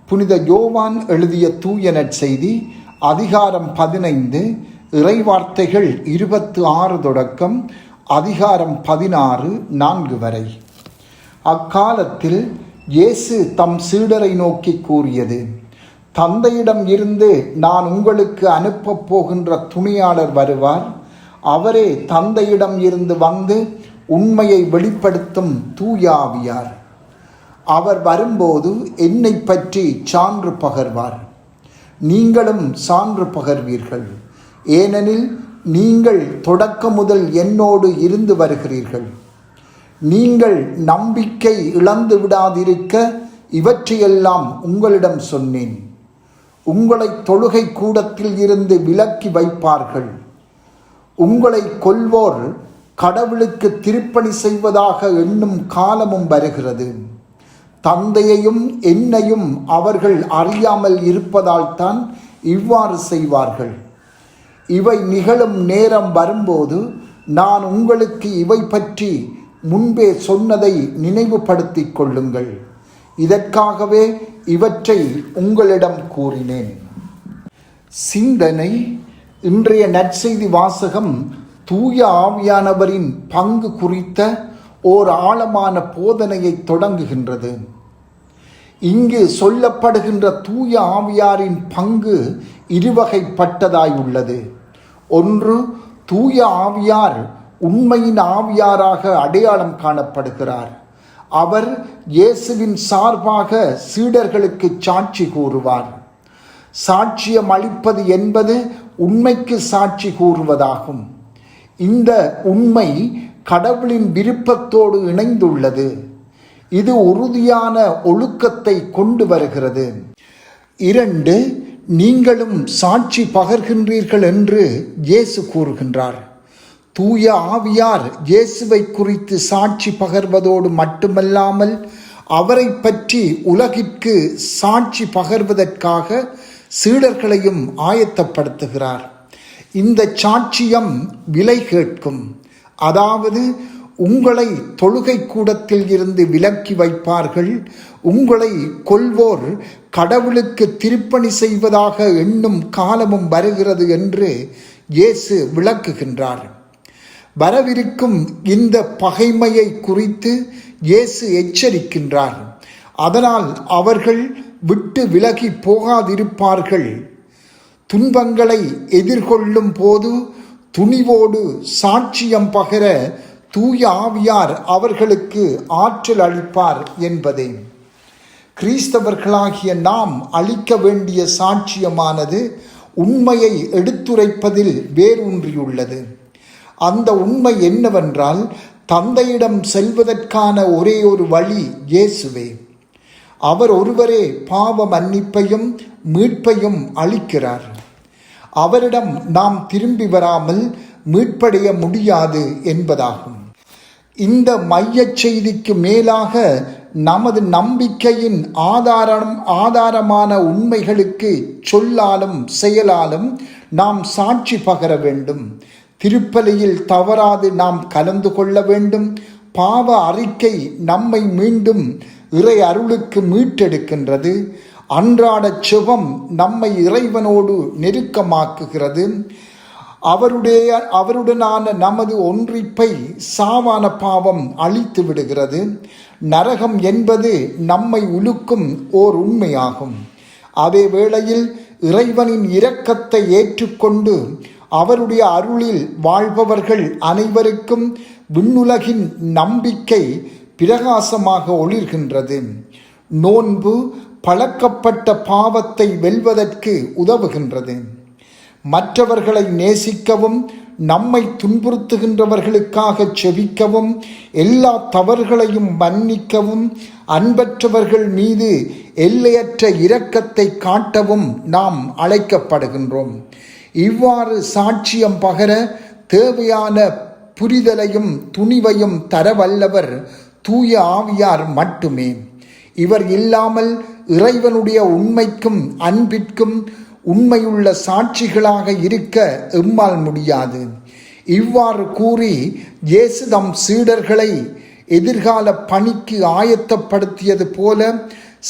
புனித யோவான் எழுதிய தூய நற்செய்தி அதிகாரம் 15 இறைவார்த்தைகள் 26 தொடக்கம் அதிகாரம் 16 4 வரை. அக்காலத்தில் இயேசு தம் சீடரை நோக்கி கூறியது: தந்தையிடம் இருந்து நான் உங்களுக்கு அனுப்பப் போகின்ற துணையாளர் வருவார். அவரே தந்தையிடம் இருந்து வந்து உண்மையை வெளிப்படுத்தும் தூய ஆவியார். அவர் வரும்போது என்னை பற்றி சான்று பகர்வார். நீங்களும் சான்று பகர்வீர்கள், ஏனெனில் நீங்கள் தொடக்க முதல் என்னோடு இருந்து வருகிறீர்கள். நீங்கள் நம்பிக்கை இழந்து விடாதிருக்க இவற்றையெல்லாம் உங்களிடம் சொன்னேன். உங்களை தொழுகை கூடத்தில் இருந்து விலக்கி வைப்பார்கள். உங்களை கொல்வோர் கடவுளுக்கு திருப்பணி செய்வதாக எண்ணும் காலமும் வருகிறது. தந்தையையும் என்னையும் அவர்கள் அறியாமல் இருப்பதால் தான் இவ்வாறு செய்வார்கள். இவை நிகழும் நேரம் வரும்போது நான் உங்களுக்கு இவை பற்றி முன்பே சொன்னதை நினைவுபடுத்திக் கொள்ளுங்கள். இதற்காகவே இவற்றை உங்களிடம் கூறினேன். சிந்தனை. இன்றைய நற்செய்தி வாசகம் தூய ஆவியானவரின் பங்கு குறித்த ஓர் ஆழமான போதனையை தொடங்குகின்றது. இங்கு சொல்லப்படுகின்ற தூய ஆவியாரின் பங்கு இருவகைப்பட்டதாய் உள்ளது. ஒன்று, தூய ஆவியார் உண்மையின் ஆவியாராக அடையாளம் காணப்படுகிறார். அவர் இயேசுவின் சார்பாக சீடர்களுக்கு சாட்சி கூறுவார். சாட்சியம் அளிப்பது என்பது உண்மைக்கு சாட்சி கூறுவதாகும். இந்த உண்மை கடவுளின் விருப்பத்தோடு இணைந்துள்ளது. இது உறுதியான ஒழுக்கத்தை கொண்டு வருகிறது. 2, நீங்களும் சாட்சி பகர்கின்றீர்கள் என்று இயேசு கூறுகின்றார். தூய ஆவியார் இயேசுவை குறித்து சாட்சி பகர்வதோடு மட்டுமல்லாமல் அவரை பற்றி உலகிற்கு சாட்சி பகர்வதற்காக சீடர்களையும் ஆயத்தப்படுத்துகிறார். இந்த சாட்சியம் விலை கேட்கும். அதாவது, உங்களை தொழுகை கூடத்தில் இருந்து விலக்கி வைப்பார்கள். உங்களை கொல்வோர் கடவுளுக்கு திருப்பணி செய்வதாக எண்ணும் காலமும் வருகிறது என்று இயேசு விளக்குகின்றார். வரவிருக்கும் இந்த பகைமையை குறித்து இயேசு எச்சரிக்கின்றார். அதனால் அவர்கள் விட்டு விலகி போகாதிருப்பார்கள். துன்பங்களை எதிர்கொள்ளும் போது துணிவோடு சாட்சியம் பகர தூய ஆவியார் அவர்களுக்கு ஆற்றல் அளிப்பார் என்பதே. கிறிஸ்தவர்களாகிய நாம் அளிக்க வேண்டிய சாட்சியமானது உண்மையை எடுத்துரைப்பதில் வேரூன்றியுள்ளது. அந்த உண்மை என்னவென்றால், தந்தையிடம் செல்வதற்கான ஒரே ஒரு வழி இயேசுவே. அவர் ஒருவரே பாவ மன்னிப்பையும் மீட்பையும் அளிக்கிறார். அவரிடம் நாம் திரும்பி வராமல் மீட்படைய முடியாது என்பதாகும். இந்த மையச் செய்திக்கு மேலாக நமது நம்பிக்கையின் ஆதாரமான உண்மைகளுக்கு சொல்லாலும் செயலாலும் நாம் சாட்சி பகர வேண்டும். திருப்பலியில் தவறாது நாம் கலந்து கொள்ள வேண்டும். பாவ அறிக்கை நம்மை மீண்டும் இறை அருளுக்கு மீட்டெடுக்கின்றது. அன்றாட செபம் நம்மை இறைவனோடு நெருக்கமாக்குகிறது. அவருடனான நமது ஒன்றிப்பை சாவான பாவம் அழித்து விடுகிறது. நரகம் என்பது நம்மை உலுக்கும் ஓர் உண்மையாகும். அதே வேளையில் இறைவனின் இரக்கத்தை ஏற்றுக்கொண்டு அவருடைய அருளில் வாழ்பவர்கள் அனைவருக்கும் விண்ணுலகின் நம்பிக்கை பிரகாசமாக ஒளிர்கின்றது. நோன்பு பழக்கப்பட்ட பாவத்தை வெல்வதற்கு உதவுகின்றது. மற்றவர்களை நேசிக்கவும், நம்மை துன்புறுத்துகின்றவர்களுக்காக செபிக்கவும், எல்லா தவறுகளையும் மன்னிக்கவும், அன்பற்றவர்கள் மீது எல்லையற்ற இரக்கத்தை காட்டவும் நாம் அழைக்கப்படுகின்றோம். இவ்வாறு சாட்சியம் பகர தேவையான புரிதலையும் துணிவையும் தரவல்லவர் தூய ஆவியார் மட்டுமே. இவர் இல்லாமல் இறைவனுடைய உண்மைக்கும் அன்பிற்கும் உண்மையுள்ள சாட்சிகளாக இருக்க எம்மால் முடியாது. இவ்வாறு கூறி இயேசு தம் சீடர்களை எதிர்கால பணிக்கு ஆயத்தப்படுத்தியது போல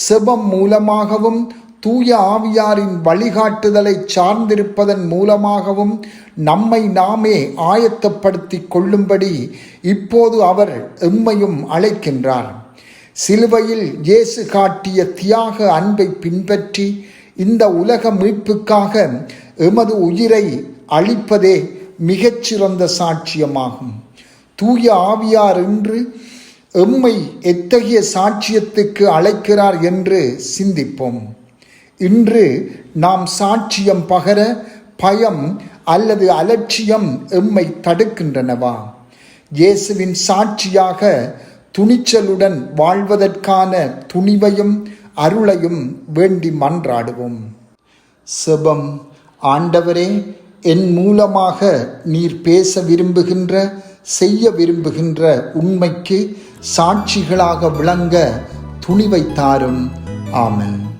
செபம் மூலமாகவும் தூய ஆவியாரின் வழிகாட்டுதலை சார்ந்திருப்பதன் மூலமாகவும் நம்மை நாமே ஆயத்தப்படுத்தி கொள்ளும்படி இப்போது அவர் எம்மையும் அழைக்கின்றார். சிலுவையில் இயேசு காட்டிய தியாக அன்பை பின்பற்றி இந்த உலக மீட்புக்காக எமது உயிரை அளிப்பதே மிகச்சிறந்த சாட்சியமாகும். தூய ஆவியார் இன்று எம்மை எத்தகைய சாட்சியத்துக்கு அழைக்கிறார் என்று சிந்திப்போம். இன்று நாம் சாட்சியம் பகர பயம் அல்லது அலட்சியம் எம்மை தடுக்கின்றனவா? இயேசுவின் சாட்சியாக துணிச்சலுடன் வாழ்வதற்கான துணிவையும் அருளையும் வேண்டி மன்றாடுவோம். செபம். ஆண்டவரே, என் மூலமாக நீர் பேச விரும்புகின்ற, செய்ய விரும்புகின்ற உண்மைக்கு சாட்சிகளாக விளங்க துணிவை தாரும். ஆமென்.